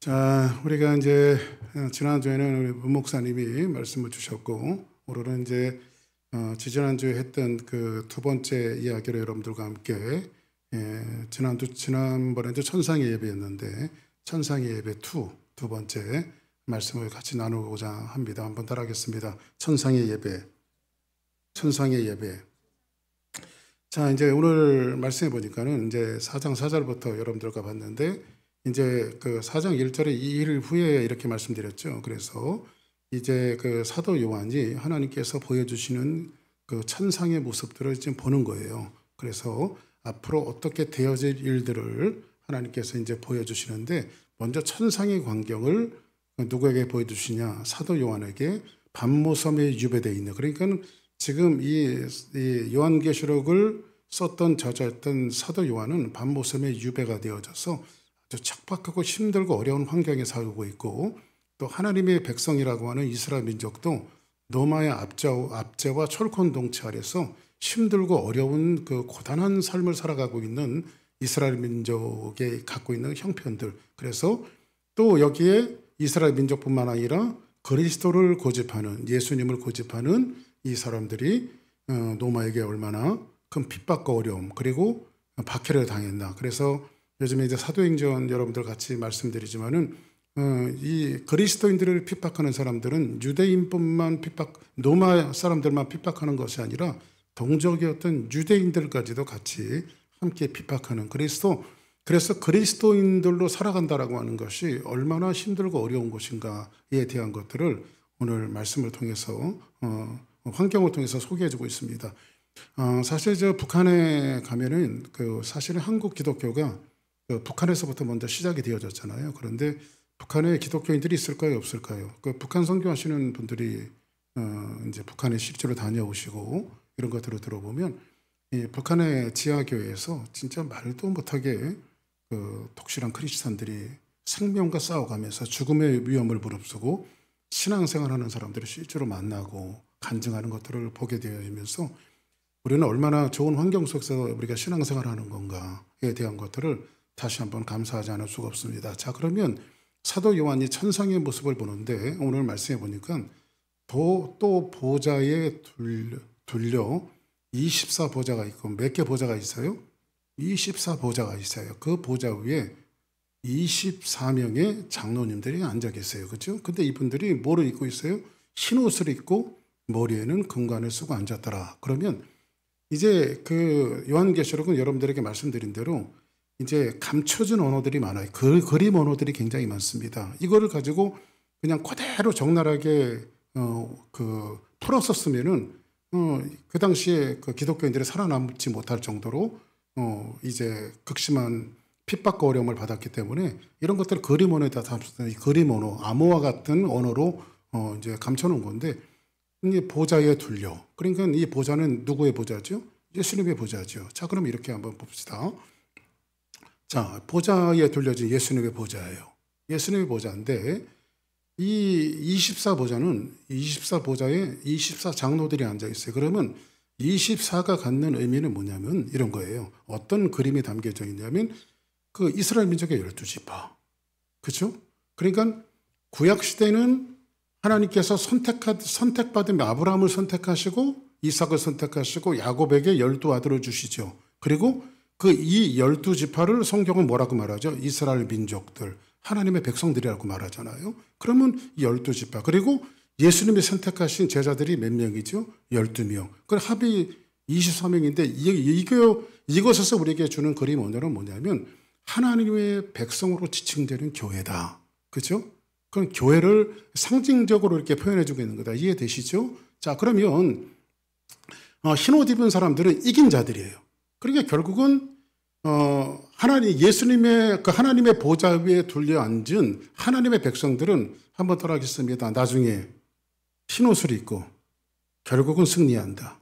자, 우리가 이제 지난주에는 우리 문 목사님이 말씀을 주셨고, 오늘은 이제 지지난주에 했던 그 두 번째 이야기를 여러분들과 함께, 지난번에 이제 천상의 예배였는데 천상의 예배 2, 두 번째 말씀을 같이 나누고자 합니다. 한번 따라하겠습니다. 천상의 예배, 천상의 예배. 자, 이제 오늘 말씀해 보니까는 이제 4장 4절부터 여러분들과 봤는데, 이제 그 4장 1절에 2일 후에 이렇게 말씀드렸죠. 그래서 이제 그 사도 요한이 하나님께서 보여주시는 그 천상의 모습들을 지금 보는 거예요. 그래서 앞으로 어떻게 되어질 일들을 하나님께서 이제 보여주시는데, 먼저 천상의 광경을 누구에게 보여주시냐? 사도 요한에게 반모섬에 유배되어 있는, 그러니까 지금 이 요한계시록을 썼던 저자였던 사도 요한은 반모섬에 유배가 되어져서 아주 척박하고 힘들고 어려운 환경에 살고 있고, 또 하나님의 백성이라고 하는 이스라엘 민족도 로마의 압제와 철권동체 아래서 힘들고 어려운 그 고단한 삶을 살아가고 있는 이스라엘 민족에 갖고 있는 형편들, 그래서 또 여기에 이스라엘 민족뿐만 아니라 그리스도를 고집하는, 예수님을 고집하는 이 사람들이 로마에게 얼마나 큰 핍박과 어려움, 그리고 박해를 당했나. 그래서 요즘에 이제 사도행전 여러분들 같이 말씀드리지만은 이 그리스도인들을 핍박하는 사람들은 유대인뿐만 로마 사람들만 핍박하는 것이 아니라 동족이었던 유대인들까지도 같이 함께 핍박하는, 그래서 그리스도인들로 살아간다라고 하는 것이 얼마나 힘들고 어려운 것인가에 대한 것들을 오늘 말씀을 통해서 환경을 통해서 소개해주고 있습니다. 사실 저 북한에 가면은 사실은 한국 기독교가 북한에서부터 먼저 시작이 되어졌잖아요. 그런데 북한에 기독교인들이 있을까요, 없을까요? 북한 선교하시는 분들이 이제 북한에 실제로 다녀오시고 이런 것들을 들어보면, 북한의 지하교회에서 진짜 말도 못하게 독실한 크리스찬들이 생명과 싸워가면서 죽음의 위험을 무릅쓰고 신앙생활하는 사람들을 실제로 만나고 간증하는 것들을 보게 되면서, 우리는 얼마나 좋은 환경 속에서 우리가 신앙생활하는 건가에 대한 것들을 다시 한번 감사하지 않을 수가 없습니다. 자, 그러면 사도 요한이 천상의 모습을 보는데, 오늘 말씀해 보니까 또 보좌에 둘려 24보좌가 있고, 몇 개 보좌가 있어요? 24보좌가 있어요. 그 보좌 위에 24명의 장로님들이 앉아 계세요. 그렇죠? 근데 이분들이 뭐를 입고 있어요? 흰 옷을 입고 머리에는 금관을 쓰고 앉았더라. 그러면 이제 그 요한계시록은 여러분들에게 말씀드린 대로 이제 감춰진 언어들이 많아요. 그림 언어들이 굉장히 많습니다. 이거를 가지고 그냥 그대로 적나라하게 풀어서 쓰면은 그 당시에 그 기독교인들이 살아남지 못할 정도로 이제 극심한 핍박과 어려움을 받았기 때문에 이런 것들을 그림 언어에다 그림 언어, 암호와 같은 언어로 이제 감춰놓은 건데, 이 보좌에 둘려. 그러니까 이 보좌는 누구의 보좌죠? 예수님의 보좌죠. 자, 그럼 이렇게 한번 봅시다. 자, 보좌에 둘려진 예수님의 보좌예요. 예수님의 보좌인데, 이 24보좌는 24보좌에 24장로들이 앉아 있어요. 그러면 24가 갖는 의미는 뭐냐면 이런 거예요. 어떤 그림이 담겨져 있냐면 그 이스라엘 민족의 12지파. 그렇죠? 그러니까 구약 시대는 하나님께서 선택받은 아브라함을 선택하시고 이삭을 선택하시고 야곱에게 12아들을 주시죠. 그리고 그 이 12지파를 성경은 뭐라고 말하죠? 이스라엘 민족들, 하나님의 백성들이라고 말하잖아요. 그러면 12지파, 그리고 예수님이 선택하신 제자들이 몇 명이죠? 12명. 그 합이 24명인데 이것에서 우리에게 주는 그림 언어는 뭐냐면 하나님의 백성으로 지칭되는 교회다. 그렇죠? 그럼 교회를 상징적으로 이렇게 표현해주고 있는 거다. 이해되시죠? 자, 그러면 흰옷 입은 사람들은 이긴 자들이에요. 그러니까 결국은 예수님의 그 하나님의 보좌 위에 둘려 앉은 하나님의 백성들은 한번 따라하겠습니다. 나중에 흰옷을 입고 결국은 승리한다.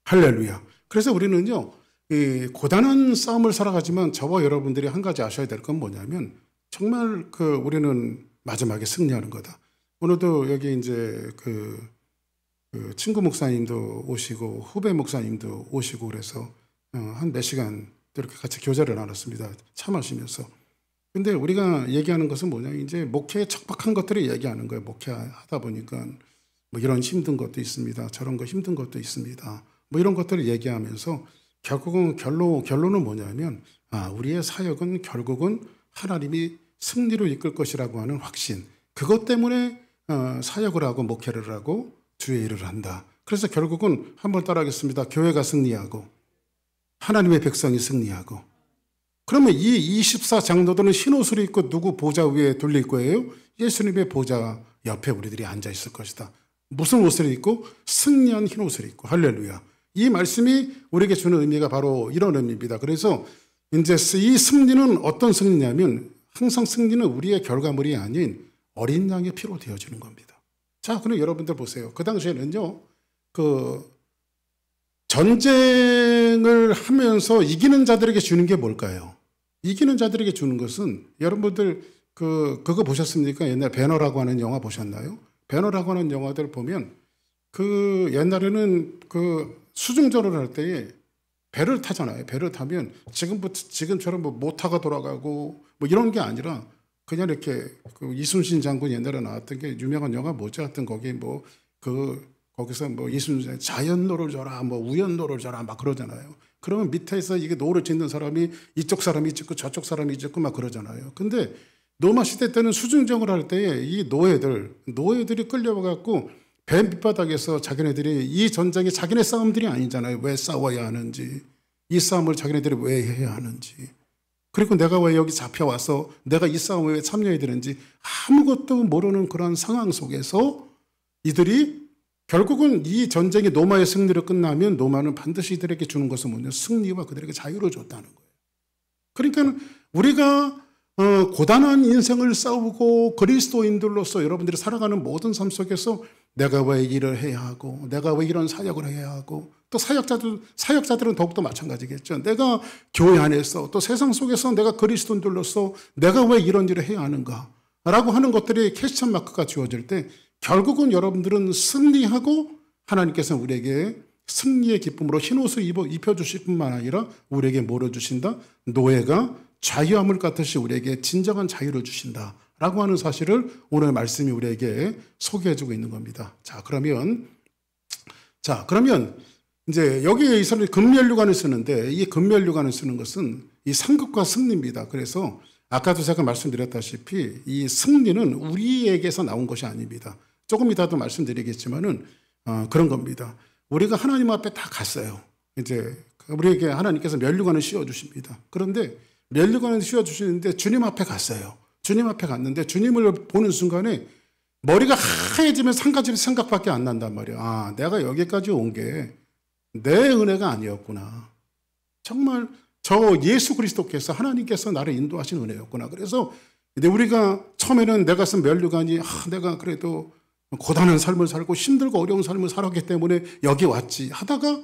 할렐루야. 그래서 우리는요, 이 고단한 싸움을 살아가지만 저와 여러분들이 한 가지 아셔야 될 건 뭐냐면 정말 우리는 마지막에 승리하는 거다. 오늘도 여기 이제 그 친구 목사님도 오시고 후배 목사님도 오시고 그래서 한 몇 시간 이렇게 같이 교제를 나눴습니다. 차 마시면서. 근데 우리가 얘기하는 것은 뭐냐, 이제 목회에 척박한 것들을 얘기하는 거예요. 목회하다 보니까 뭐 이런 힘든 것도 있습니다. 저런 거 힘든 것도 있습니다. 뭐 이런 것들을 얘기하면서 결국은 결론은 뭐냐면, 우리의 사역은 결국은 하나님이 승리로 이끌 것이라고 하는 확신. 그것 때문에 사역을 하고 목회를 하고 주의 일을 한다. 그래서 결국은 한번 따라하겠습니다. 교회가 승리하고 하나님의 백성이 승리하고. 그러면 이 24장로들은 흰옷을 입고 누구 보좌 위에 돌릴 거예요? 예수님의 보좌 옆에 우리들이 앉아 있을 것이다. 무슨 옷을 입고? 승리한 흰옷을 입고. 할렐루야. 이 말씀이 우리에게 주는 의미가 바로 이런 의미입니다. 그래서 이제 이 승리는 어떤 승리냐면, 항상 승리는 우리의 결과물이 아닌 어린 양의 피로 되어지는 겁니다. 자, 그럼 여러분들 보세요. 그 당시에는요, 전쟁을 하면서 이기는 자들에게 주는 게 뭘까요? 이기는 자들에게 주는 것은, 여러분들 그거 보셨습니까? 옛날 배너라고 하는 영화 보셨나요? 배너라고 하는 영화들 보면 옛날에는 수중전을 할 때에 배를 타잖아요. 배를 타면 지금처럼 뭐 모터가 돌아가고 뭐 이런 게 아니라 그냥 이렇게 이순신 장군 옛날에 나왔던 게 유명한 영화 뭐지? 하여튼 거기 거기서 뭐 이순신 자연노를 져라, 뭐 우연노를 져라 막 그러잖아요. 그러면 밑에서 이게 노를 짓는 사람이 이쪽 사람이 짓고 저쪽 사람이 짓고 막 그러잖아요. 근데 로마 시대 때는 수중전을 할 때에 이 노예들이 끌려와갖고 배 밑바닥에서 자기네들이 이 전쟁이 자기네 싸움들이 아니잖아요. 왜 싸워야 하는지, 이 싸움을 자기네들이 왜 해야 하는지, 그리고 내가 왜 여기 잡혀와서 내가 이 싸움에 왜 참여해야 되는지 아무것도 모르는 그런 상황 속에서 이들이 결국은 이 전쟁이 로마의 승리로 끝나면 로마는 반드시 이들에게 주는 것은 뭐냐? 승리와 그들에게 자유를 줬다는 거예요. 그러니까 우리가 고단한 인생을 싸우고 그리스도인들로서 여러분들이 살아가는 모든 삶 속에서 내가 왜 일을 해야 하고, 내가 왜 이런 사역을 해야 하고, 또 사역자들은 더욱더 마찬가지겠죠. 내가 교회 안에서 또 세상 속에서 내가 그리스도인들로서 내가 왜 이런 일을 해야 하는가 라고 하는 것들이 퀘스천 마크가 주어질 때 결국은 여러분들은 승리하고, 하나님께서는 우리에게 승리의 기쁨으로 흰옷을 입혀주실 뿐만 아니라 우리에게 뭐를 주신다? 노예가 자유함을 갖듯이 우리에게 진정한 자유를 주신다 라고 하는 사실을 오늘 말씀이 우리에게 소개해주고 있는 겁니다. 그러면 이제 여기에 이스라엘 금면류관을 쓰는데, 이 금면류관을 쓰는 것은 이 상급과 승리입니다. 그래서 아까도 제가 말씀드렸다시피 이 승리는 우리에게서 나온 것이 아닙니다. 조금 이따도 말씀드리겠지만은 그런 겁니다. 우리가 하나님 앞에 다 갔어요. 이제 우리에게 하나님께서 면류관을 씌워주십니다. 그런데 면류관을 씌워주시는데 주님 앞에 갔어요. 주님 앞에 갔는데 주님을 보는 순간에 머리가 하얘지면서 한 가지 생각밖에 안 난단 말이에요. 내가 여기까지 온 게 내 은혜가 아니었구나. 정말 저 예수 그리스도께서, 하나님께서 나를 인도하신 은혜였구나. 그래서 근데 우리가 처음에는 내가 쓴 면류관이 내가 그래도 고단한 삶을 살고 힘들고 어려운 삶을 살았기 때문에 여기 왔지 하다가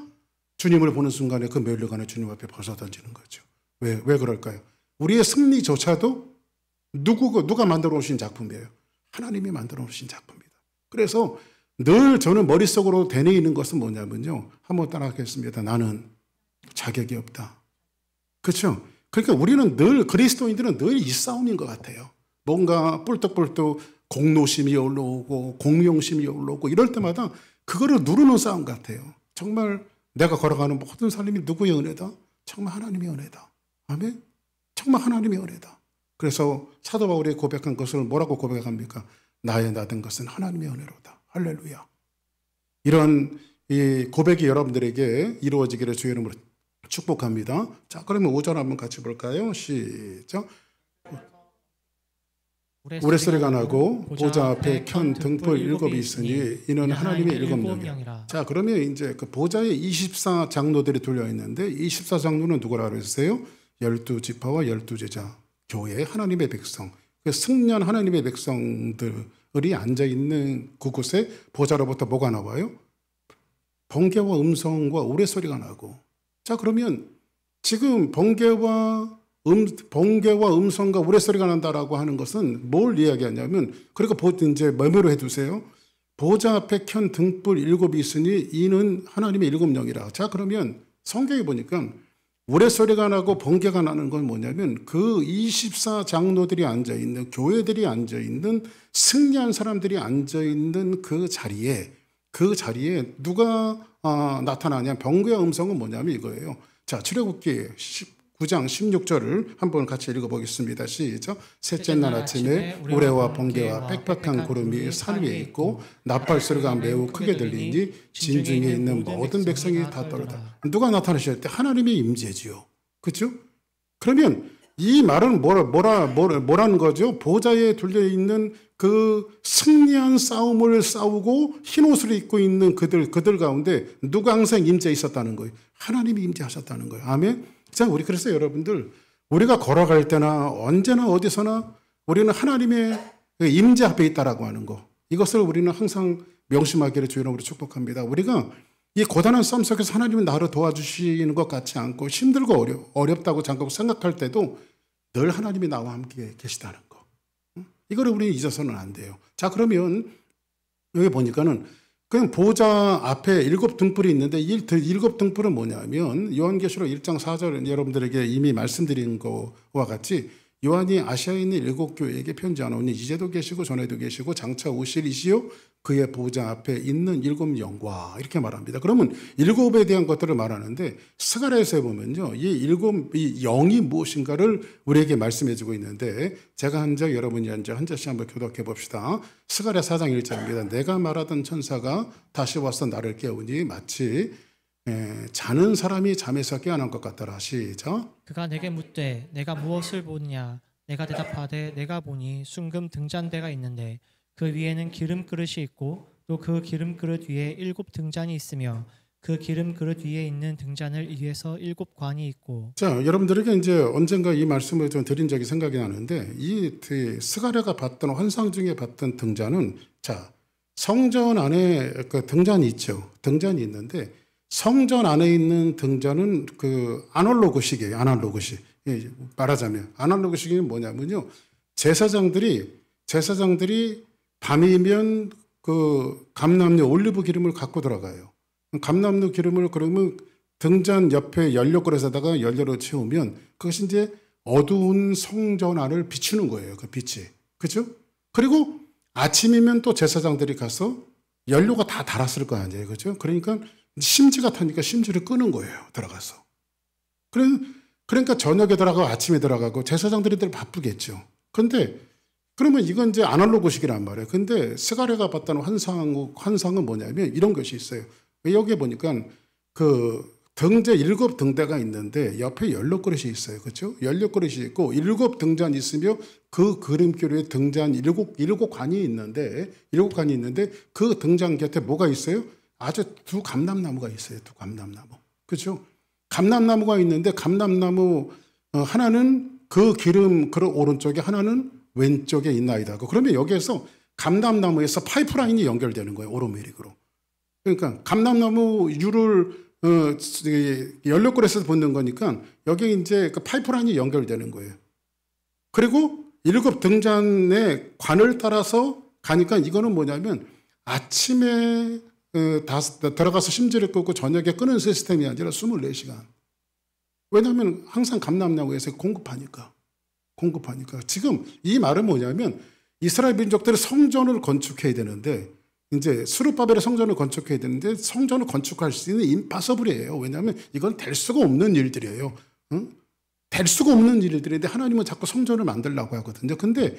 주님을 보는 순간에 그 면류관을 주님 앞에 벗어던지는 거죠. 왜 그럴까요? 우리의 승리조차도 누가 만들어 오신 작품이에요? 하나님이 만들어 오신 작품입니다. 그래서 늘 저는 머릿속으로 되뇌이는 것은 뭐냐면요, 한번 따라하겠습니다. 나는 자격이 없다. 그렇죠? 그러니까 우리는 늘, 그리스도인들은 늘 이 싸움인 것 같아요. 뭔가 뿔떡뿔떡 공로심이 올라오고 공명심이 올라오고 이럴 때마다 그거를 누르는 싸움 같아요. 정말 내가 걸어가는 모든 삶이 누구의 은혜다? 정말 하나님의 은혜다. 아멘? 정말 하나님의 은혜다. 그래서 사도 바울이 고백한 것을 뭐라고 고백합니까? 나의 나된 것은 하나님의 은혜로다. 할렐루야. 이런 이 고백이 여러분들에게 이루어지기를 주의 이름으로 축복합니다. 자, 그러면 5절 한번 같이 볼까요? 시작. 우레소리가 나고 보좌 앞에 켠 등불 7이 있으니 이는 하나님의 7명이라. 자, 그러면 이제 그 보좌에 24장로들이 둘려 있는데, 24장로는 누구라고 했어요? 12지파와 12제자, 교회 하나님의 백성, 그 승리한 하나님의 백성들이 앉아있는 그곳에 보좌로부터 뭐가 나와요? 번개와 음성과 우레소리가 나고. 자, 그러면 지금 번개와 음성과 우레소리가 난다라고 하는 것은 뭘 이야기하냐면, 그러니까 이제 메모로 해두세요. 보좌 앞에 켠 등불 7이 있으니 이는 하나님의 7명이라. 자, 그러면 성경에 보니까 우레소리가 나고 번개가 나는 건 뭐냐면 그 24장로들이 앉아있는, 교회들이 앉아있는, 승리한 사람들이 앉아있는 그 자리에 누가 나타나냐. 번개의 음성은 뭐냐면 이거예요. 자, 출애굽기 19장 16절을 한번 같이 읽어보겠습니다. 시작. 셋째 날 아침에 우레와 번개와 빽빽한 구름이 산 위에 있고 나팔 소리가 매우 크게 들리니 진중에 있는 모든 백성이 다 떨어다. 누가 나타나실 때 하나님의 임재지요. 그렇죠? 그러면 이 말은 뭐라는 거죠? 보좌에 둘려 있는 그 승리한 싸움을 싸우고 흰 옷을 입고 있는 그들 가운데 누가 항상 임재 있었다는 거예요. 하나님이 임재하셨다는 거예요. 아멘. 자, 우리 그래서 여러분들 우리가 걸어갈 때나 언제나 어디서나 우리는 하나님의 임재 앞에 있다라고 하는 거, 이것을 우리는 항상 명심하기를 주의 이름으로 축복합니다. 우리가 이 고단한 싸움 속에서 하나님은 나를 도와주시는 것 같지 않고 힘들고 어렵다고 잠깐 생각할 때도 늘 하나님이 나와 함께 계시다는 거, 이거를 우리는 잊어서는 안 돼요. 자, 그러면 여기 보니까는 그냥 보좌 앞에 7 등불이 있는데 이 7 등불은 뭐냐면 요한계시록 1장 4절 여러분들에게 이미 말씀드린 거와 같이 요한이 아시아에 있는 7 교회에게 편지하노니 이제도 계시고 전에도 계시고 장차 오실이시요 그의 보좌 앞에 있는 7 영과 이렇게 말합니다. 그러면 7에 대한 것들을 말하는데 스가랴에서 보면요, 이 영이 무엇인가를 우리에게 말씀해 주고 있는데 제가 한 절 여러분이 한 절씩 한번 교독해 봅시다. 스가랴 4장 1절입니다. 내가 말하던 천사가 다시 와서 나를 깨우니 마치 자는 사람이 잠에서 깨어난 것 같더라. 시작. 그가 내게 묻되 내가 무엇을 보느냐. 내가 대답하되 내가 보니 순금 등잔대가 있는데 그 위에는 기름 그릇이 있고 또 그 기름 그릇 위에 7 등잔이 있으며 그 기름 그릇 위에 있는 등잔을 위에서 7 관이 있고. 자, 여러분들에게 이제 언젠가 이 말씀을 좀 드린 적이 생각이 나는데 이 스가랴가 봤던 환상 중에 봤던 등잔은, 자, 성전 안에 그 등잔이 있죠. 등잔이 있는데 성전 안에 있는 등잔은 그 아날로그식이에요. 아날로그식. 말하자면 아날로그식이 뭐냐면요, 제사장들이 밤이면 그 감람류 올리브 기름을 갖고 들어가요. 감람류 기름을 그러면 등잔 옆에 연료그릇에다가 연료로 채우면 그것이 이제 어두운 성전 안을 비추는 거예요. 그 빛이. 그죠? 그리고 아침이면 또 제사장들이 가서 연료가 다 달았을 거 아니에요. 그죠? 그러니까 심지가 타니까 심지를 끄는 거예요. 들어가서. 그러니까 저녁에 들어가고 아침에 들어가고 제사장들이 바쁘겠죠. 그런데 그러면 이건 이제 아날로그식이란 말이에요. 근데 스가랴가 봤다는 환상은 뭐냐면 이런 것이 있어요. 여기에 보니까 그 등재 7 등대가 있는데 옆에 연료그릇이 있어요. 그렇죠? 연료그릇이 있고 7 등잔이 있으며 그 그림교류에 등잔 7 관이 있는데 그 등잔 곁에 뭐가 있어요? 아주 2 감람나무가 있어요. 2 감람나무. 그렇죠? 감람나무가 있는데 감람나무 하나는 그 기름 그릇 오른쪽에 하나는 왼쪽에 있나이다. 그러면 여기에서 감람나무에서 파이프라인이 연결되는 거예요. 오로메릭으로. 그러니까 감람나무 유를 연료그릇에서 붓는 거니까 여기 이제 그 파이프라인이 연결되는 거예요. 그리고 7 등잔의 관을 따라서 가니까 이거는 뭐냐면 아침에 들어가서 심지를 끄고 저녁에 끄는 시스템이 아니라 24시간. 왜냐하면 항상 감람나무에서 공급하니까. 지금 이 말은 뭐냐면 이스라엘 민족들이 성전을 건축해야 되는데 이제 스룹바벨의 성전을 건축해야 되는데 성전을 건축할 수 있는 임파서블이에요. 왜냐하면 이건 될 수가 없는 일들이에요. 응? 될 수가 없는 일들인데 하나님은 자꾸 성전을 만들려고 하거든요. 근데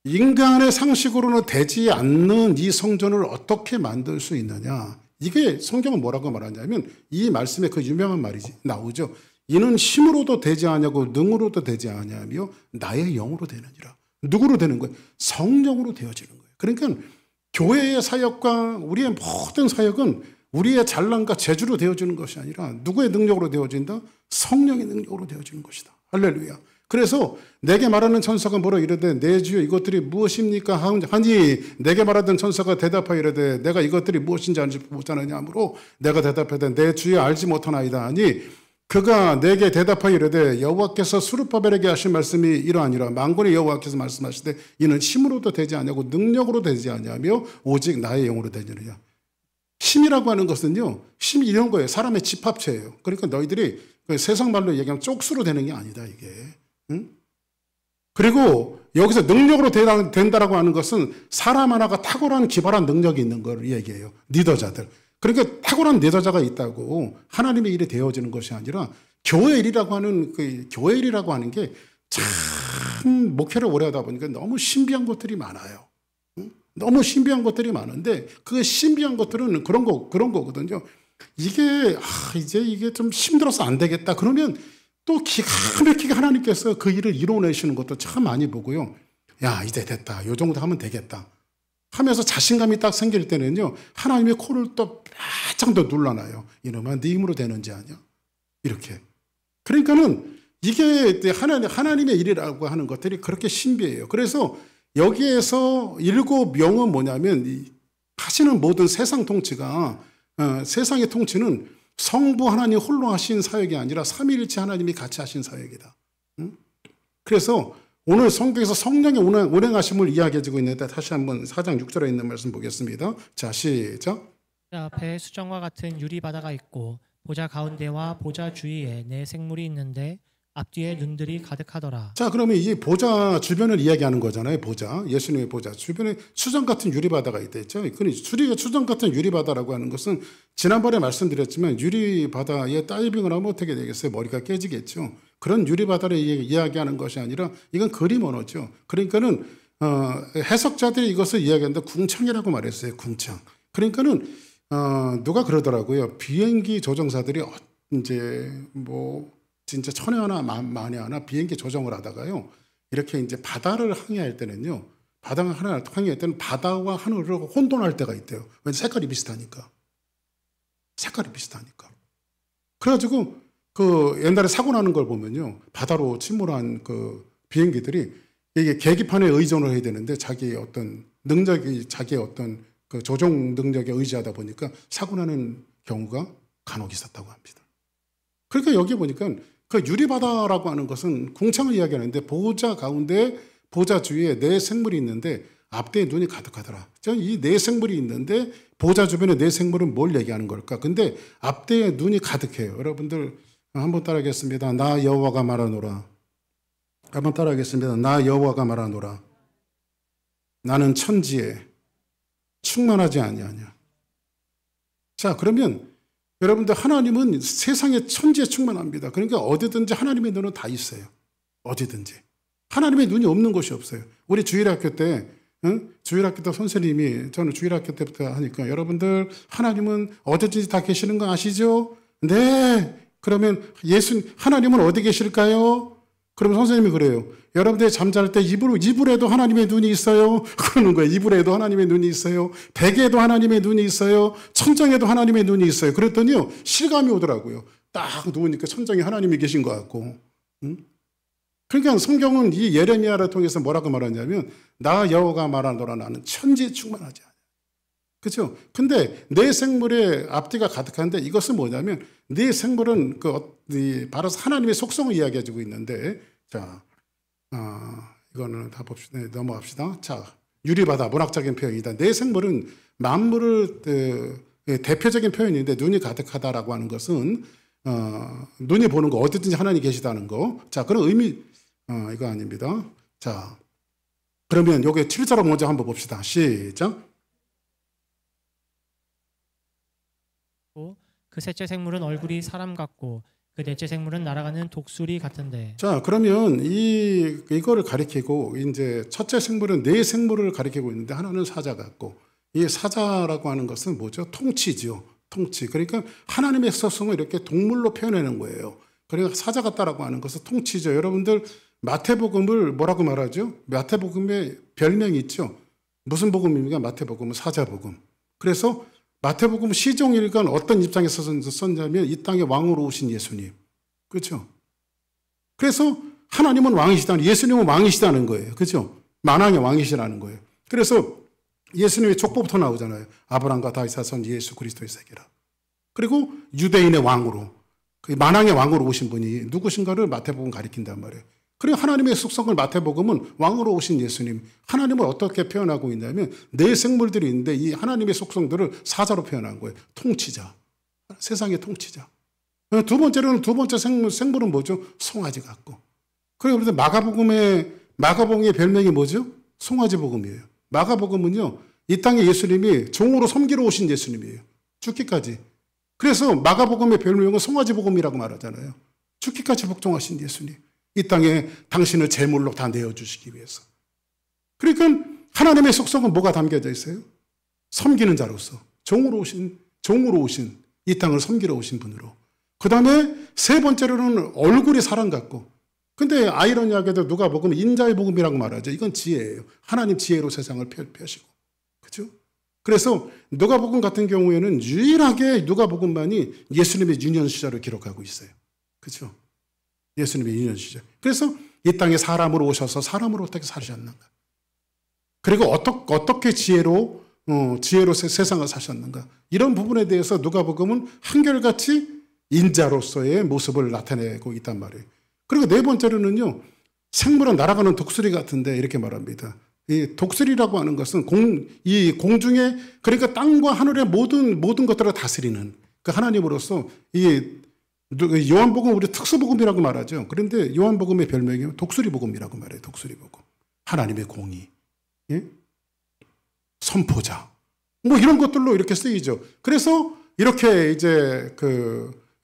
인간의 상식으로는 되지 않는 이 성전을 어떻게 만들 수 있느냐. 이게 성경은 뭐라고 말하냐면 이 말씀에 그 유명한 말이 나오죠. 이는 힘으로도 되지 않냐고 능으로도 되지 않냐며 나의 영으로 되느니라. 누구로 되는 거예요? 성령으로 되어지는 거예요. 그러니까 교회의 사역과 우리의 모든 사역은 우리의 잘난과 재주로 되어지는 것이 아니라 누구의 능력으로 되어진다? 성령의 능력으로 되어지는 것이다. 할렐루야. 그래서 내게 말하는 천사가 뭐라 이르되 내 주여 이것들이 무엇입니까 하니 내게 말하던 천사가 대답하여 이르되 내가 이것들이 무엇인지 알지 못하느냐 하므로 내가 대답하되 내 주여 알지 못하나이다 하니 그가 내게 대답하여 이르되 여호와께서 스룹바벨에게 하신 말씀이 이러하니라. 만군의 여호와께서 말씀하시되 이는 힘으로도 되지 아니하고 능력으로 되지 아니하며 오직 나의 영으로 되느니라. 힘이라고 하는 것은요, 힘이 이런 거예요. 사람의 집합체예요. 그러니까 너희들이 그 세상 말로 얘기하면 쪽수로 되는 게 아니다 이게. 응? 그리고 여기서 능력으로 된다라고 하는 것은 사람 하나가 탁월한 기발한 능력이 있는 걸 얘기해요. 리더자들. 그러니까 탁월한 리더자가 있다고 하나님의 일이 되어지는 것이 아니라 교회 일이라고 하는 교회 일이라고 하는 게 참 목회를 오래 하다 보니까 너무 신비한 것들이 많아요. 너무 신비한 것들이 많은데 그 신비한 것들은 그런 거거든요. 이게 이제 이게 좀 힘들어서 안 되겠다. 그러면 또 기가 막히게 하나님께서 그 일을 이뤄내시는 것도 참 많이 보고요. 야, 이제 됐다. 요 정도 하면 되겠다. 하면서 자신감이 딱 생길 때는요. 하나님의 코를 또 바짝 더 눌러놔요. 이놈아, 네 힘으로 되는지 아냐? 이렇게. 그러니까는 이게 하나님의 일이라고 하는 것들이 그렇게 신비해요. 그래서 여기에서 7명은 뭐냐면 하시는 모든 세상 통치가 세상의 통치는 성부 하나님 홀로 하신 사역이 아니라 삼위일체 하나님이 같이 하신 사역이다. 그래서 오늘 성경에서 성령의 운행하심을 이야기해주고 있는데 다시 한번 4장 6절에 있는 말씀 보겠습니다. 자, 시작. 앞에 수정과 같은 유리바다가 있고 보좌 가운데와 보좌 주위에 네 생물이 있는데 앞뒤에 눈들이 가득하더라. 자, 그러면 이 보좌 주변을 이야기하는 거잖아요. 보좌, 예수님의 보좌 주변에 수정 같은 유리바다가 있댔죠. 수정 같은 유리바다라고 하는 것은 지난번에 말씀드렸지만 유리바다에 다이빙을 하면 어떻게 되겠어요? 머리가 깨지겠죠. 그런 유리바다를 이야기하는 것이 아니라 이건 그림 언어죠. 그러니까는 해석자들이 이것을 이야기하는데 궁창이라고 말했어요. 궁창. 그러니까는 누가 그러더라고요. 비행기 조종사들이 이제 뭐 진짜 천에 하나 만에 하나 비행기 조정을 하다가요. 이렇게 이제 바다를 항해할 때는요. 바다를 항해할 때는 바다와 하늘을 혼돈할 때가 있대요. 왜냐면 색깔이 비슷하니까. 그래가지고 그 옛날에 사고 나는 걸 보면요. 바다로 침몰한 그 비행기들이 이게 계기판에 의존을 해야 되는데 자기의 어떤 그 조종 능력에 의지하다 보니까 사고 나는 경우가 간혹 있었다고 합니다. 그러니까 여기 보니까 그 유리바다라고 하는 것은 궁창을 이야기하는데 보좌 가운데 보좌 주위에 네 생물이 있는데 앞뒤에 눈이 가득하더라. 이 네 생물이 있는데 보좌 주변에 네 생물은 뭘 얘기하는 걸까? 근데 앞뒤에 눈이 가득해요. 여러분들 한번 따라하겠습니다. 나 여호와가 말하노라. 한번 따라하겠습니다. 나 여호와가 말하노라. 나는 천지에 충만하지 아니하냐. 자, 그러면 여러분들 하나님은 세상의 천지에 충만합니다. 그러니까 어디든지 하나님의 눈은 다 있어요. 어디든지. 하나님의 눈이 없는 곳이 없어요. 우리 주일학교 때 주일학교 때 선생님이 저는 주일학교 때부터 하니까 여러분들 하나님은 어디든지 다 계시는 거 아시죠? 네. 그러면 하나님은 어디 계실까요? 그러면 선생님이 그래요. 여러분들이 잠잘 때 이불에도 하나님의 눈이 있어요. 그러는 거예요. 이불에도 하나님의 눈이 있어요. 베개에도 하나님의 눈이 있어요. 천장에도 하나님의 눈이 있어요. 그랬더니요. 실감이 오더라고요. 딱 누우니까 천장에 하나님이 계신 것 같고. 그러니까 성경은 이 예레미야를 통해서 뭐라고 말하냐면 나 여호와가 말하노라 나는 천지에 충만하지 않아. 그렇죠? 근데 내 생물의 앞뒤가 가득한데 이것은 뭐냐면 내 생물은 바로 하나님의 속성을 이야기해주고 있는데 자, 이거는 다 봅시다. 네, 넘어갑시다. 자, 유리바다 문학적인 표현이다. 내 생물은 만물을 대표적인 표현인데 눈이 가득하다라고 하는 것은 눈이 보는 거 어디든지 하나님 계시다는 거. 자, 그런 의미 이거 아닙니다. 자, 그러면 요게 7절로 먼저 한번 봅시다. 시작. 그 셋째 생물은 얼굴이 사람 같고 그 넷째 생물은 날아가는 독수리 같은데. 자, 그러면 이거를 가리키고 이제 첫째 생물은 네 생물을 가리키고 있는데 하나는 사자 같고 이 사자라고 하는 것은 뭐죠? 통치죠. 통치. 그러니까 하나님의 속성을 이렇게 동물로 표현하는 거예요. 그러니까 사자 같다라고 하는 것은 통치죠. 여러분들 마태복음을 뭐라고 말하죠? 마태복음에 별명이 있죠. 무슨 복음입니까? 마태복음은 사자복음. 그래서 마태복음 시종일관 어떤 입장에서 썼냐면 이 땅에 왕으로 오신 예수님. 그렇죠? 그래서 하나님은 왕이시다는, 예수님은 왕이시다는 거예요. 그렇죠? 만왕의 왕이시라는 거예요. 그래서 예수님의 족보부터 나오잖아요. 아브라함과 다윗의 선 예수 그리스도의 세계라. 그리고 유대인의 왕으로, 만왕의 왕으로 오신 분이 누구신가를 마태복음 가리킨단 말이에요. 그리고 하나님의 속성을 마태복음은 왕으로 오신 예수님, 하나님을 어떻게 표현하고 있냐면 네 생물들이 있는데 이 하나님의 속성들을 사자로 표현한 거예요. 통치자, 세상의 통치자. 두 번째로는 두 번째 생물은 뭐죠? 송아지 같고. 그래서 마가복음의 별명이 뭐죠? 송아지 복음이에요. 마가복음은요, 이 땅에 예수님이 종으로 섬기러 오신 예수님이에요. 죽기까지. 그래서 마가복음의 별명은 송아지 복음이라고 말하잖아요. 죽기까지 복종하신 예수님. 이 땅에 당신을 제물로 다 내어주시기 위해서. 그러니까 하나님의 속성은 뭐가 담겨져 있어요? 섬기는 자로서 종으로 오신 이 땅을 섬기러 오신 분으로. 그 다음에 세 번째로는 얼굴이 사람 같고. 근데 아이러니하게도 누가복음 인자의 복음이라고 말하죠. 이건 지혜예요. 하나님 지혜로 세상을 펴시고. 그죠? 그래서 누가복음 같은 경우에는 유일하게 누가복음만이 예수님의 유년 시절을 기록하고 있어요. 그죠? 예수님의 유년 시절. 그래서 이 땅에 사람으로 오셔서 사람으로 어떻게 사셨는가? 그리고 어떻게 지혜로 세상을 사셨는가? 이런 부분에 대해서 누가복음은 한결같이 인자로서의 모습을 나타내고 있단 말이에요. 그리고 네 번째로는요, 생물은 날아가는 독수리 같은데 이렇게 말합니다. 이 독수리라고 하는 것은 이 공중에, 그러니까 땅과 하늘의 모든 것들을 다스리는 그 하나님으로서 이 요한복음 우리 특수복음이라고 말하죠. 그런데 요한복음의 별명이 독수리복음이라고 말해요. 독수리복음. 하나님의 공의, 예? 선포자, 뭐 이런 것들로 이렇게 쓰이죠. 그래서 이렇게 이제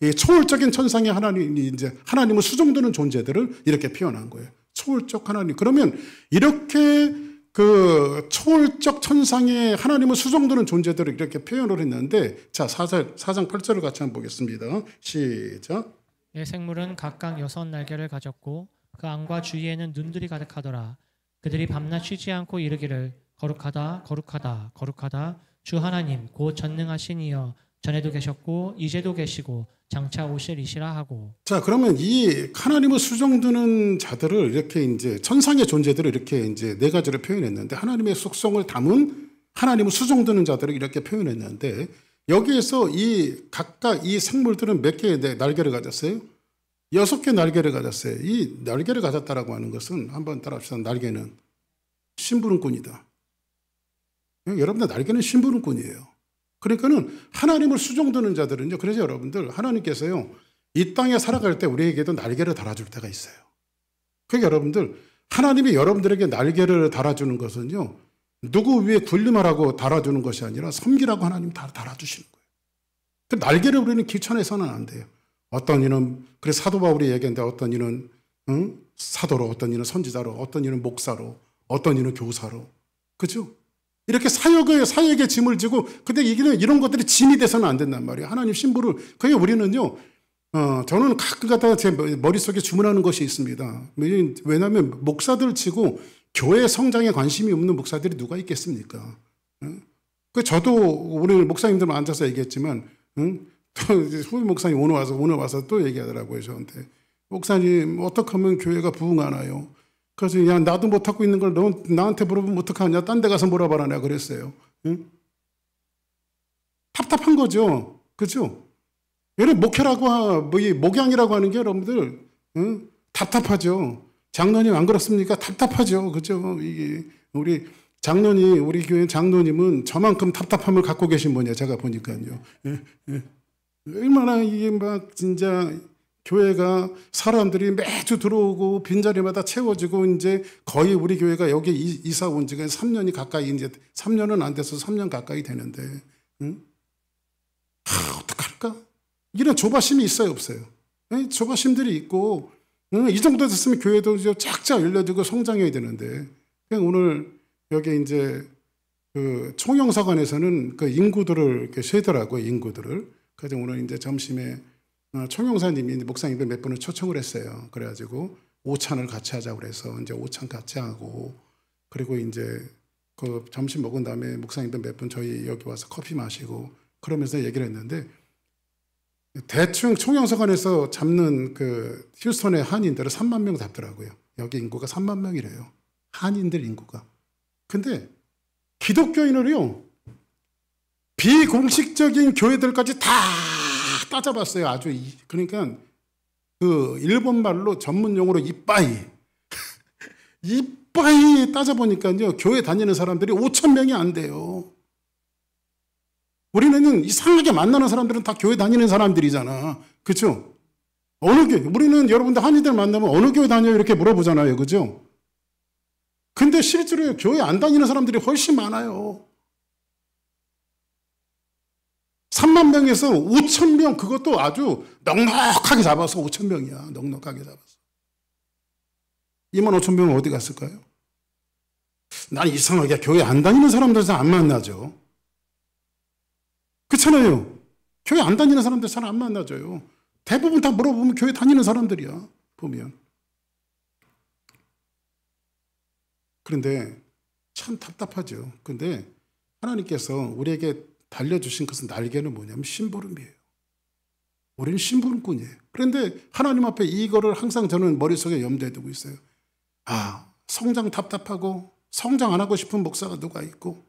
이 초월적인 천상의 하나님이 이제 하나님을 수종드는 존재들을 이렇게 표현한 거예요. 초월적 하나님. 그러면 이렇게 초월적 천상의 하나님을 수종드는 존재들을 이렇게 표현을 했는데, 자, 4장 8절을 같이 한번 보겠습니다. 시작. 내 생물은 각각 6 날개를 가졌고 그 안과 주위에는 눈들이 가득하더라. 그들이 밤낮 쉬지 않고 이르기를 거룩하다 거룩하다 거룩하다 주 하나님 곧 전능하신 이여 전에도 계셨고 이제도 계시고 장차 오실이시라 하고. 자, 그러면 이 하나님을 수종드는 자들을 이렇게 이제 천상의 존재들을 이렇게 이제 네 가지로 표현했는데, 하나님의 속성을 담은 하나님을 수종드는 자들을 이렇게 표현했는데, 여기에서 각각 이 생물들은 몇 개의 날개를 가졌어요? 6개 날개를 가졌어요. 이 날개를 가졌다라고 하는 것은 한번 따라합시다. 날개는 심부름꾼이다. 여러분들 날개는 심부름꾼이에요. 그러니까는 하나님을 수종드는 자들은요. 그래서 여러분들 하나님께서요, 이 땅에 살아갈 때 우리에게도 날개를 달아줄 때가 있어요. 그러니까 여러분들 하나님이 여러분들에게 날개를 달아주는 것은요, 누구 위에 군림하라고 달아주는 것이 아니라 섬기라고 하나님 다 달아주시는 거예요. 그 날개를 우리는 귀천해서는 안 돼요. 어떤 이는 그래서 사도 바울이 얘기했는데, 어떤 이는 사도로, 어떤 이는 선지자로, 어떤 이는 목사로, 어떤 이는 교사로, 그죠? 이렇게 사역의 짐을 지고, 근데 이런 것들이 짐이 돼서는 안 된단 말이에요. 하나님 신부를. 그게 우리는요, 저는 가끔가다 제 머릿속에 주문하는 것이 있습니다. 왜냐하면 목사들 치고 교회 성장에 관심이 없는 목사들이 누가 있겠습니까? 저도 오늘 목사님들만 앉아서 얘기했지만, 또 후임 목사님 오늘 와서 또 얘기하더라고요, 저한테. 목사님, 어떻게 하면 교회가 부흥하나요? 그래서 야, 나도 못하고 있는 걸 너 나한테 물어보면 어떡하냐? 딴 데 가서 물어봐라 내가 그랬어요. 응? 답답한 거죠. 그죠? 여러분 목회라고 이 목양이라고 하는 게 여러분들 답답하죠. 장로님 안 그렇습니까? 답답하죠. 그죠? 이게 우리 교회 장로님은 저만큼 답답함을 갖고 계신 분이에요. 제가 보니까요. 얼마나 이게 막 진짜 교회가 사람들이 매주 들어오고 빈자리마다 채워지고, 이제 거의 우리 교회가 여기 이사 온 지가 3년이 가까이, 이제 3년은 안 돼서 3년 가까이 되는데, 어떡할까? 이런 조바심이 있어요, 없어요? 조바심들이 있고, 이 정도 됐으면 교회도 이제 쫙쫙 열려지고 성장해야 되는데, 오늘 여기 이제 총영사관에서는 인구들을 이렇게 세더라고요, 인구들을. 그래서 오늘 이제 점심에 총영사님이 목사님들 몇 분을 초청을 했어요. 그래가지고 오찬을 같이 하자고 그래서 이제 오찬 같이 하고, 그리고 이제 점심 먹은 다음에 목사님들 몇 분 저희 여기 와서 커피 마시고 그러면서 얘기를 했는데, 대충 총영사관에서 잡는 휴스턴의 한인들은 3만 명 잡더라고요. 여기 인구가 3만 명이래요. 한인들 인구가. 근데 기독교인을요, 비공식적인 교회들까지 다 따져봤어요. 아주. 그러니까 일본 말로 전문 용어로 이빠이 따져보니까요, 교회 다니는 사람들이 5천 명이 안 돼요. 우리는 이상하게 만나는 사람들은 다 교회 다니는 사람들이잖아. 그렇죠? 어느 교회, 우리는 여러분들 한이들 만나면 어느 교회 다녀요? 이렇게 물어보잖아요. 그죠? 근데 실제로 교회 안 다니는 사람들이 훨씬 많아요. 3만 명에서 5천 명, 그것도 아주 넉넉하게 잡아서 5천 명이야. 넉넉하게 잡아서. 2만 5천 명은 어디 갔을까요? 난 이상하게 교회 안 다니는 사람들도 안 만나죠. 그렇잖아요. 교회 안 다니는 사람들 잘 안 만나줘요. 대부분 다 물어보면 교회 다니는 사람들이야. 보면. 그런데 참 답답하죠. 근데 하나님께서 우리에게 달려주신 것은 날개는 뭐냐면 심부름이에요. 우리는 심부름꾼이에요. 그런데 하나님 앞에 이거를 항상 저는 머릿속에 염두에 두고 있어요. 아, 성장 답답하고 성장 안 하고 싶은 목사가 누가 있고,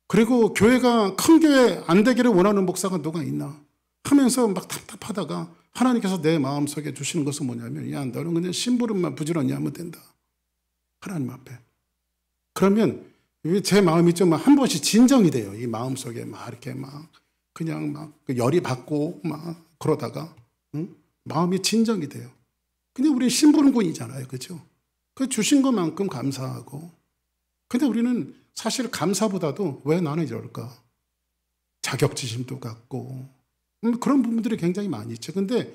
그리고 교회가 큰 교회 안 되기를 원하는 목사가 누가 있나 하면서 막 답답하다가 하나님께서 내 마음속에 주시는 것은 뭐냐면, 야, 너는 그냥 심부름만 부지런히 하면 된다. 하나님 앞에. 그러면 제 마음이 좀 한 번씩 진정이 돼요. 이 마음속에 막 이렇게 막 그냥 막 열이 받고 막 그러다가, 응? 마음이 진정이 돼요. 근데 우리 심부름꾼이잖아요. 그죠? 그 주신 것만큼 감사하고. 근데 우리는 사실 감사보다도 왜 나는 이럴까? 자격지심도 갖고. 그런 부분들이 굉장히 많이 있죠. 근데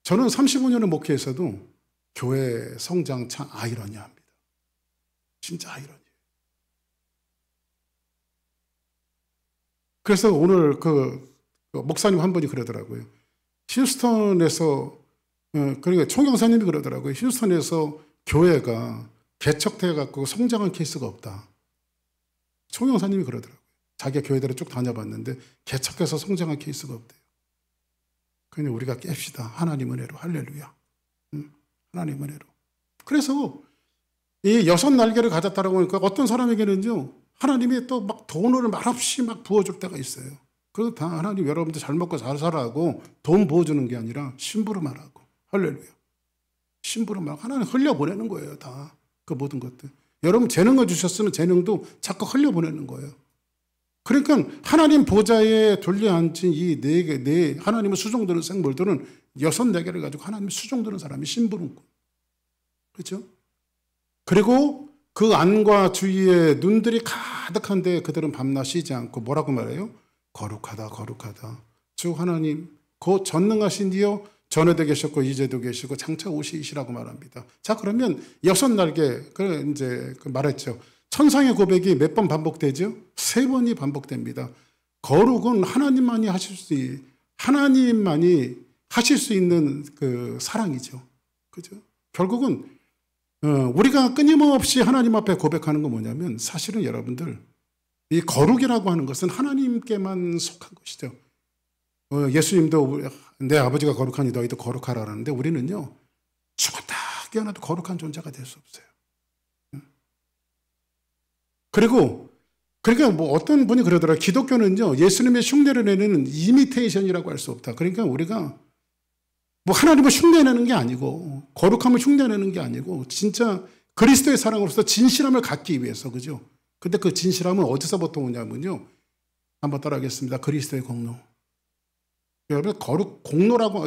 저는 35년을 목회에서도 교회 성장 참 아이러니합니다. 진짜 아이러니해요. 그래서 오늘 그 목사님 한 분이 그러더라고요. 휴스턴에서, 그러니까 총영사님이 그러더라고요. 휴스턴에서 교회가 개척돼갖고 성장한 케이스가 없다. 총영사님이 그러더라고요. 자기가 교회들을 쭉 다녀봤는데 개척해서 성장한 케이스가 없대요. 그냥 우리가 깹시다. 하나님 은혜로. 할렐루야. 하나님 은혜로. 그래서 이 6날개를 가졌다라고 하니까 어떤 사람에게는요, 하나님이 또 막 돈을 말없이 막 부어줄 때가 있어요. 그래서 다 하나님 여러분들 잘 먹고 잘 살아하고 돈 부어주는 게 아니라 심부름하라고. 할렐루야. 심부름하고 하나님 흘려보내는 거예요. 다. 그 모든 것들. 여러분 재능을 주셨으면 재능도 자꾸 흘려보내는 거예요. 그러니까 하나님 보좌에 둘려앉은 이 네 하나님을 수종드는 생물들은 6-4개를 가지고 하나님을 수종드는 사람이 심부름꾼. 그렇죠? 그리고 그 안과 주위에 눈들이 가득한데 그들은 밤낮 쉬지 않고 뭐라고 말해요? 거룩하다, 거룩하다. 주 하나님, 곧 전능하신 이여 전에도 계셨고 이제도 계시고 장차 오시시라고 말합니다. 자, 그러면 6날개, 그 이제 말했죠. 천상의 고백이 몇 번 반복되죠? 3번이 반복됩니다. 거룩은 하나님만이 하실 수 있는 그 사랑이죠. 그죠? 결국은 우리가 끊임없이 하나님 앞에 고백하는 건 뭐냐면, 사실은 여러분들 이 거룩이라고 하는 것은 하나님께만 속한 것이죠. 예수님도 내 아버지가 거룩하니 너희도 거룩하라는데, 우리는요 죽었다 깨어나도 거룩한 존재가 될 수 없어요. 그리고 그러니까 뭐 어떤 분이 그러더라고요. 기독교는요 예수님의 흉내를 내는 이미테이션이라고 할 수 없다. 그러니까 우리가 뭐 하나님을 흉내내는 게 아니고, 거룩함을 흉내내는 게 아니고, 진짜 그리스도의 사랑으로서 진실함을 갖기 위해서, 그죠? 근데 그 진실함은 어디서부터 오냐면요, 한번 따라하겠습니다. 그리스도의 공로. 여러분, 거룩, 공로라고,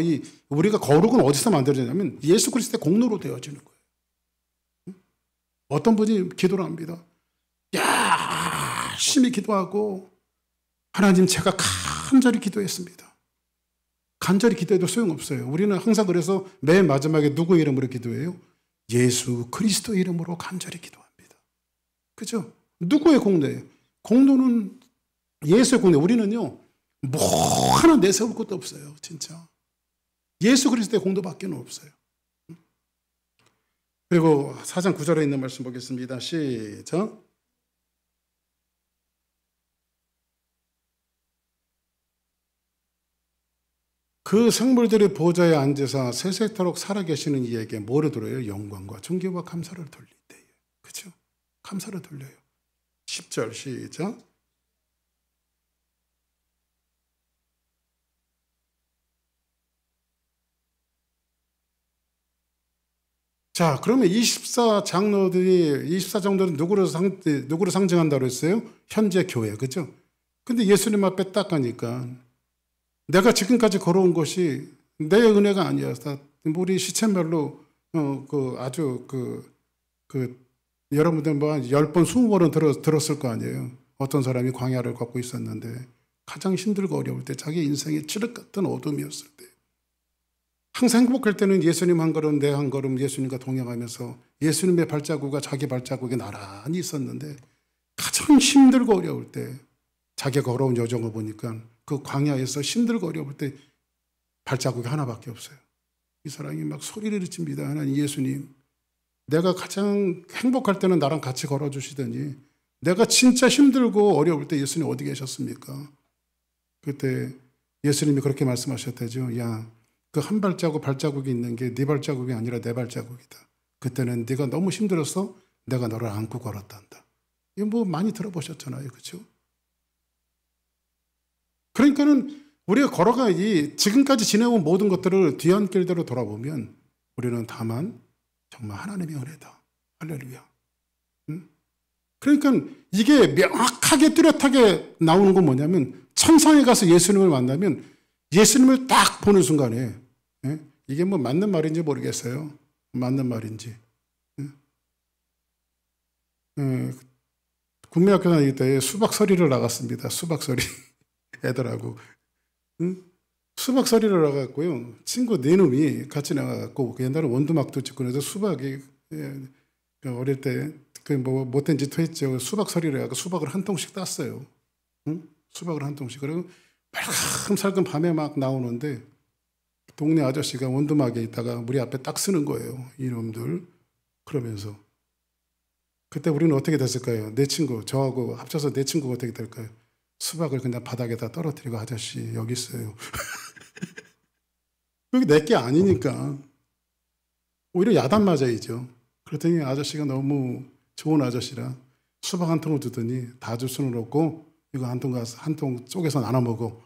우리가 거룩은 어디서 만들어지냐면 예수 그리스도의 공로로 되어지는 거예요. 어떤 분이 기도를 합니다. 열심히 기도하고, 하나님 제가 간절히 기도했습니다. 간절히 기도해도 소용없어요. 우리는 항상 그래서 맨 마지막에 누구 이름으로 기도해요? 예수 그리스도 이름으로 간절히 기도합니다. 그죠? 누구의 공로예요? 공로는 예수의 공로. 우리는요 뭐 하나 내세울 것도 없어요. 진짜 예수 그리스도의 공로밖에 없어요. 그리고 4장 9절에 있는 말씀 보겠습니다. 시작. 그 생물들의 보좌에 앉으사 세세토록 살아계시는 이에게 뭐를 돌려요? 영광과 존귀와 감사를 돌릴 때에. 그렇죠? 감사를 돌려요. 10절 시작. 자, 그러면 24장로들은 누구를 상징한다고 했어요? 현재 교회, 그죠? 근데 예수님 앞에 딱 가니까 내가 지금까지 걸어온 것이 내 은혜가 아니었다. 우리 시체말로 아주 여러분들 뭐 10번, 20번은 들었을 거 아니에요. 어떤 사람이 광야를 걷고 있었는데 가장 힘들고 어려울 때 자기 인생의 칠흑 같은 어둠이었을 때 항상 행복할 때는 예수님 한 걸음 내 한 걸음 예수님과 동행하면서 예수님의 발자국과 자기 발자국이 나란히 있었는데 가장 힘들고 어려울 때 자기가 걸어온 여정을 보니까 그 광야에서 힘들고 어려울 때 발자국이 하나밖에 없어요. 이 사람이 막 소리를 칩니다. 하나님 예수님, 내가 가장 행복할 때는 나랑 같이 걸어주시더니 내가 진짜 힘들고 어려울 때 예수님 어디 계셨습니까? 그때 예수님이 그렇게 말씀하셨다죠. 야, 그 한 발자국이 있는 게 네 발자국이 아니라 내 발자국이다. 그때는 네가 너무 힘들어서 내가 너를 안고 걸었단다. 이거 뭐 많이 들어보셨잖아요. 그렇죠? 그러니까는 우리가 걸어가야지 지금까지 지내온 모든 것들을 뒤안길대로 돌아보면 우리는 다만 정말 하나님의 은혜다. 할렐루야. 응? 그러니까 이게 명확하게 뚜렷하게 나오는 건 뭐냐면 천상에 가서 예수님을 만나면 예수님을 딱 보는 순간에 이게 뭐 맞는 말인지 모르겠어요. 맞는 말인지. 국민학교 다닐 때 수박서리를 나갔습니다. 수박서리 애들하고. 수박서리를 나갔고요. 친구 네 놈이 같이 나가갖고 옛날에 원두막도 찍고 해서 수박이 어릴 때 뭐 못된 짓 했죠. 수박서리를 해갖고 수박을 한 통씩 땄어요. 수박을 한 통씩. 그리고 살금 밤에 막 나오는데 동네 아저씨가 원두막에 있다가 우리 앞에 딱 쓰는 거예요. 이놈들. 그러면서 그때 우리는 어떻게 됐을까요? 내 친구, 저하고 합쳐서 내 친구가 어떻게 될까요? 수박을 그냥 바닥에다 떨어뜨리고 아저씨 여기 있어요. 그게 내게 아니니까 오히려 야단 맞아야죠. 그랬더니 아저씨가 너무 좋은 아저씨라 수박 한 통을 주더니 다 줄 수는 없고 이거 한 통 쪼개서 나눠 먹어.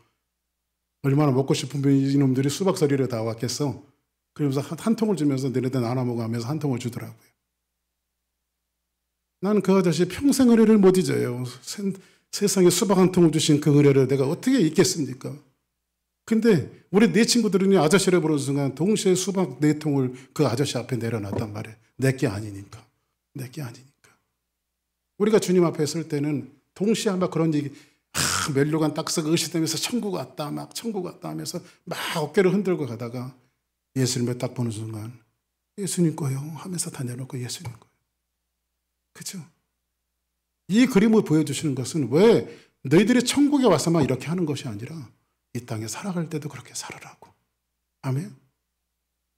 얼마나 먹고 싶으면 이놈들이 수박서리를 다 왔겠어. 그러면서 한 통을 주면서 너네들 나눠 먹어 하면서 한 통을 주더라고요. 나는 그 아저씨 평생 은혜를 못 잊어요. 세상에 수박 한 통을 주신 그 은혜를 내가 어떻게 잊겠습니까? 근데 우리 네 친구들은 아저씨를 부르는 순간 동시에 수박 4통을 그 아저씨 앞에 내려놨단 말이에요. 내게 아니니까. 내게 아니니까. 우리가 주님 앞에 있을 때는 동시에 아마 그런 얘기, 멜로간 딱석 의시되면서 천국 왔다, 막 천국 왔다 하면서 막 어깨를 흔들고 가다가 예수님을 딱 보는 순간 예수님 거요 하면서 다 내놓고 예수님 거요. 그죠? 이 그림을 보여주시는 것은 왜 너희들이 천국에 와서만 이렇게 하는 것이 아니라 이 땅에 살아갈 때도 그렇게 살아라고. 아멘.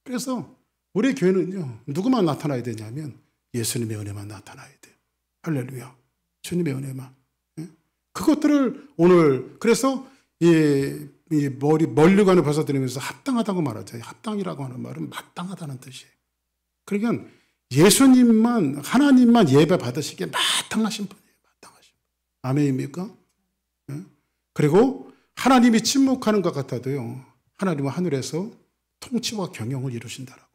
그래서 우리 교회는요, 누구만 나타나야 되냐면 예수님의 은혜만 나타나야 돼요. 할렐루야. 주님의 은혜만. 그것들을 오늘 그래서 이 멀리관을 벗어드리면서 합당하다고 말하죠. 합당이라고 하는 말은 마땅하다는 뜻이에요. 그러니까 예수님만 하나님만 예배 받으시기에 마땅하신 분이에요. 마땅하신 분. 아멘입니까? 그리고 하나님이 침묵하는 것 같아도요. 하나님은 하늘에서 통치와 경영을 이루신다라고.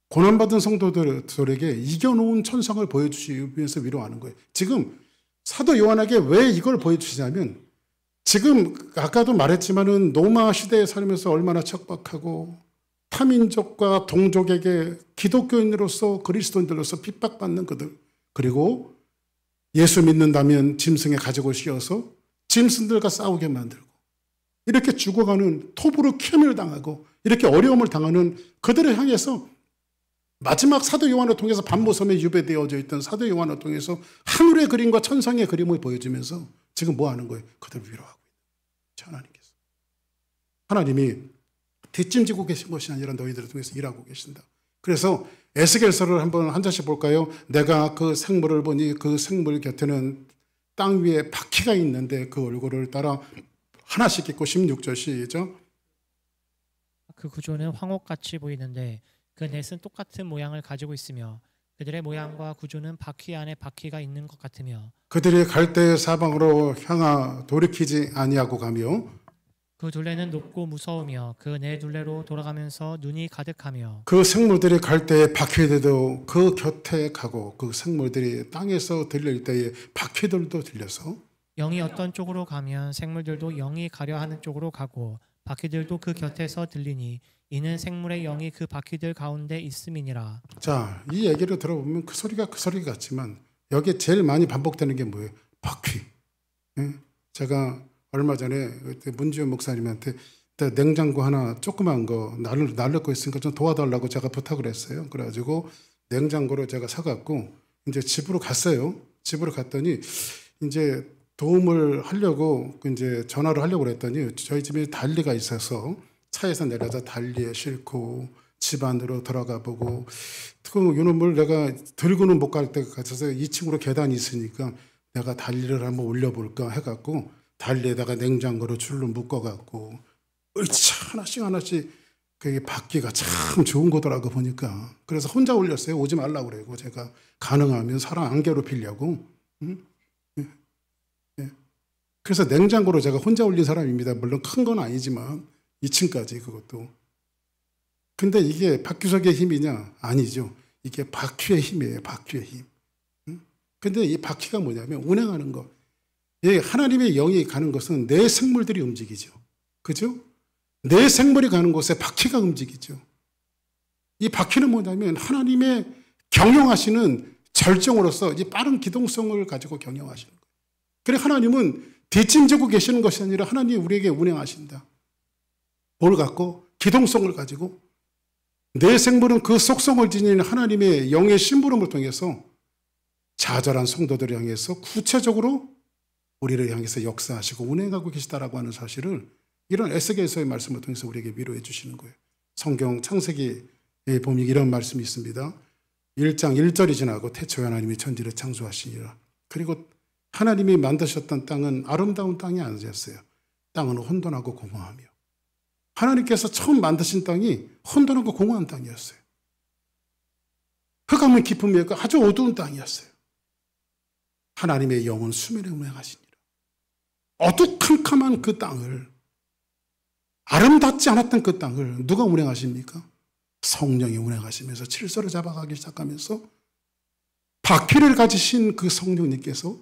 고난받은 성도들에게 이겨놓은 천상을 보여주시기 위해서 위로하는 거예요. 지금 사도 요한에게 왜 이걸 보여주시냐면 지금 아까도 말했지만은 노마 시대에 살면서 얼마나 척박하고 타민족과 동족에게 기독교인으로서 그리스도인들로서 핍박받는 그들, 그리고 예수 믿는다면 짐승에 가지고 씌어서 짐승들과 싸우게 만들고 이렇게 죽어가는 톱으로 캠을 당하고 이렇게 어려움을 당하는 그들을 향해서 마지막 사도 요한을 통해서 반모섬에 유배되어져 있던 사도 요한을 통해서 하늘의 그림과 천상의 그림을 보여주면서 지금 뭐 하는 거예요? 그들을 위로하고 있는 하나님께서. 하나님이 뒷짐지고 계신 것이 아니라 너희들을 통해서 일하고 계신다. 그래서 에스겔서를 한번 한 장씩 볼까요? 내가 그 생물을 보니 그 생물 곁에는 땅 위에 바퀴가 있는데 그 얼굴을 따라 하나씩 있고 16절 시작. 그 구조는 황옥같이 보이는데 그 넷은 똑같은 모양을 가지고 있으며 그들의 모양과 구조는 바퀴 안에 바퀴가 있는 것 같으며 그들이 갈대의 사방으로 향하 돌이키지 아니하고 가며 그 둘레는 높고 무서우며 그 네 둘레로 돌아가면서 눈이 가득하며 그 생물들이 갈대에 바퀴들도 그 곁에 가고 그 생물들이 땅에서 들릴 때에 바퀴들도 들려서 영이 어떤 쪽으로 가면 생물들도 영이 가려 하는 쪽으로 가고 바퀴들도 그 곁에서 들리니 이는 생물의 영이 그 바퀴들 가운데 있음이니라. 자, 이 얘기를 들어보면 그 소리가 그 소리 같지만 여기에 제일 많이 반복되는 게 뭐예요? 바퀴. 예? 제가 얼마 전에 그때 문지원 목사님한테 냉장고 하나 조그만 거 날릴 거 있으니까 좀 도와달라고 제가 부탁을 했어요. 그래가지고 냉장고를 제가 사갖고 이제 집으로 갔어요. 집으로 갔더니 이제 도움을 하려고 이제 전화를 하려고 그랬더니 저희 집에 달리가 있어서 차에서 내려서 달리에 싣고 집 안으로 들어가 보고 요놈을 내가 들고는 못 갈 때 같아서 2층으로 계단이 있으니까 내가 달리를 한번 올려볼까 해갖고 달리에다가 냉장고로 줄로 묶어갖고 하나씩 하나씩 그게 바퀴가 참 좋은 거더라고 보니까. 그래서 혼자 올렸어요. 오지 말라고 그러고 제가 가능하면 사람 안 괴롭히려고. 그래서 냉장고로 제가 혼자 올린 사람입니다. 물론 큰 건 아니지만 2층까지 그것도. 근데 이게 바퀴속의 힘이냐? 아니죠. 이게 바퀴의 힘이에요. 바퀴의 힘. 근데 이 바퀴가 뭐냐면 운행하는 거. 예, 하나님의 영이 가는 것은 내 생물들이 움직이죠. 그죠? 내 생물이 가는 곳에 바퀴가 움직이죠. 이 바퀴는 뭐냐면 하나님의 경영하시는 절정으로서 이 빠른 기동성을 가지고 경영하시는 거예요. 그래 하나님은 뒷짐지고 계시는 것이 아니라 하나님이 우리에게 운행하신다. 뭘 갖고? 기동성을 가지고 내 생물은 그 속성을 지닌 하나님의 영의 심부름을 통해서 좌절한 성도들을 향해서 구체적으로 우리를 향해서 역사하시고 운행하고 계시다라고 하는 사실을 이런 에스겔서의 말씀을 통해서 우리에게 위로해 주시는 거예요. 성경 창세기에 보면 이런 말씀이 있습니다. 1장 1절이 지나고 태초에 하나님이 천지를 창조하시니라. 그리고 하나님이 만드셨던 땅은 아름다운 땅이 아니었어요. 땅은 혼돈하고 공허하며. 하나님께서 처음 만드신 땅이 혼돈하고 공허한 땅이었어요. 흑암은 깊음이 없고 아주 어두운 땅이었어요. 하나님의 영은 수면에 운행하시니라. 어두컴컴한 그 땅을, 아름답지 않았던 그 땅을 누가 운행하십니까? 성령이 운행하시면서 질서를 잡아가기 시작하면서 바퀴를 가지신 그 성령님께서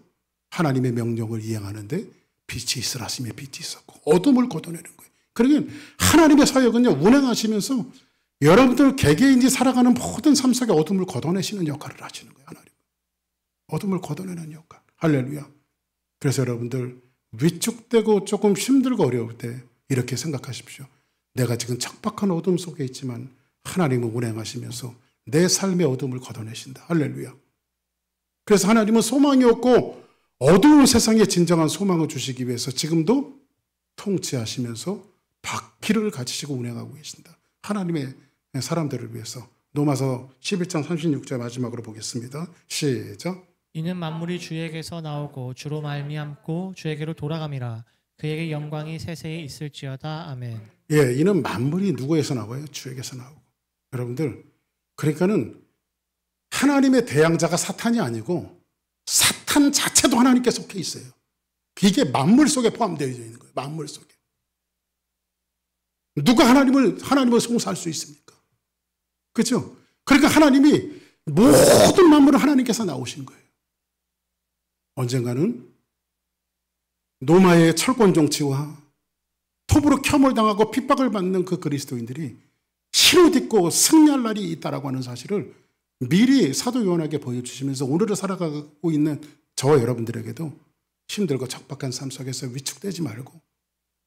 하나님의 명령을 이행하는데 빛이 있으라 하시며 빛이 있었고 어둠을 걷어내는 거예요. 그러니까 하나님의 사역은요, 운행하시면서 여러분들 개개인이 살아가는 모든 삶 속에 어둠을 걷어내시는 역할을 하시는 거예요. 하나님. 어둠을 걷어내는 역할. 할렐루야. 그래서 여러분들 위축되고 조금 힘들고 어려울 때 이렇게 생각하십시오. 내가 지금 척박한 어둠 속에 있지만 하나님은 운행하시면서 내 삶의 어둠을 걷어내신다. 할렐루야. 그래서 하나님은 소망이 없고 어두운 세상에 진정한 소망을 주시기 위해서 지금도 통치하시면서 바퀴를 가지시고 운행하고 계신다. 하나님의 사람들을 위해서. 로마서 11장 36절 마지막으로 보겠습니다. 시작. 이는 만물이 주에게서 나오고 주로 말미암고 주에게로 돌아감이라. 그에게 영광이 세세히 있을지어다. 아멘. 예, 이는 만물이 누구에서 나와요? 주에게서 나오고. 여러분들, 그러니까는 하나님의 대항자가 사탄이 아니고 사탄 자체도 하나님께 속해 있어요. 이게 만물 속에 포함되어 있는 거예요. 만물 속에. 누가 하나님을 송사할 수 있습니까? 그렇죠? 그러니까 하나님이 모든 만물을 하나님께서 나오신 거예요. 언젠가는 로마의 철권 정치와 톱으로 켬을 당하고 핍박을 받는 그 그리스도인들이 실옷 입고 승리할 날이 있다라고 하는 사실을 미리 사도 요한에게 보여주시면서 오늘을 살아가고 있는 저와 여러분들에게도 힘들고 척박한 삶 속에서 위축되지 말고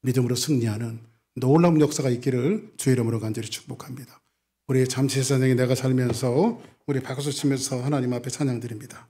믿음으로 승리하는 놀라운 역사가 있기를 주의 이름으로 간절히 축복합니다. 우리 잠시 세상에 내가 살면서 우리 박수 치면서 하나님 앞에 찬양드립니다.